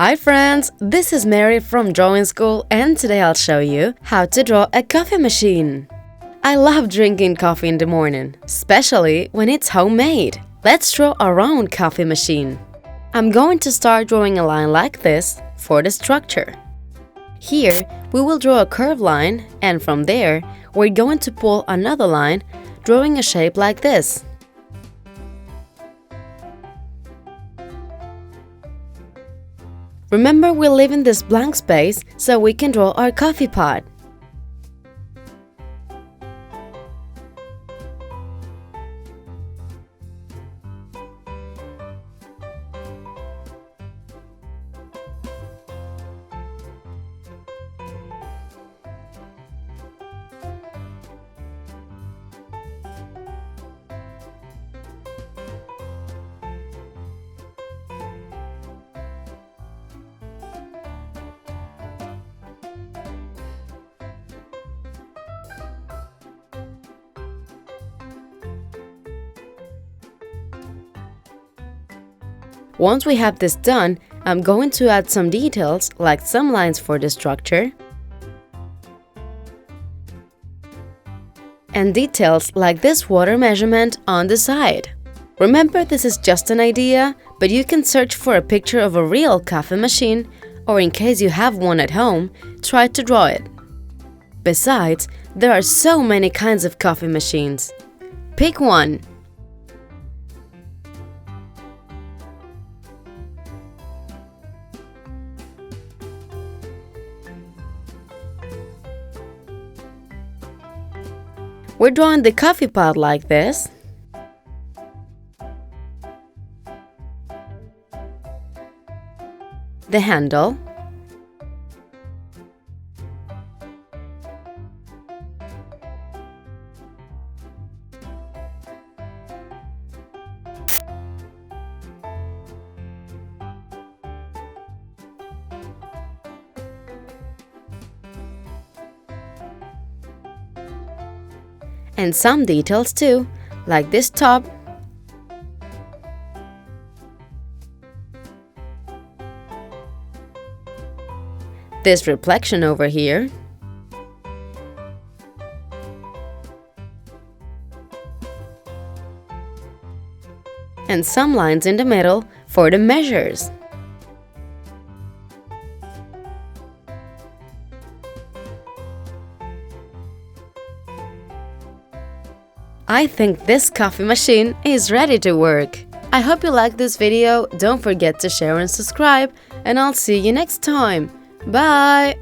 Hi friends, this is Mary from Drawing School and today I'll show you how to draw a coffee machine. I love drinking coffee in the morning, especially when it's homemade. Let's draw a round coffee machine. I'm going to start drawing a line like this for the structure. Here, we will draw a curved line and from there, we're going to pull another line, drawing a shape like this. Remember, we're leaving this blank space so we can draw our coffee pot. Once we have this done, I'm going to add some details like some lines for the structure and details like this water measurement on the side. Remember, this is just an idea, but you can search for a picture of a real coffee machine or in case you have one at home, try to draw it. Besides, there are so many kinds of coffee machines. Pick one. We're drawing the coffee pot like this. The handle. And some details too, like this top, this reflection over here, and some lines in the middle for the measures. I think this coffee machine is ready to work. I hope you liked this video, don't forget to share and subscribe, and I'll see you next time. Bye!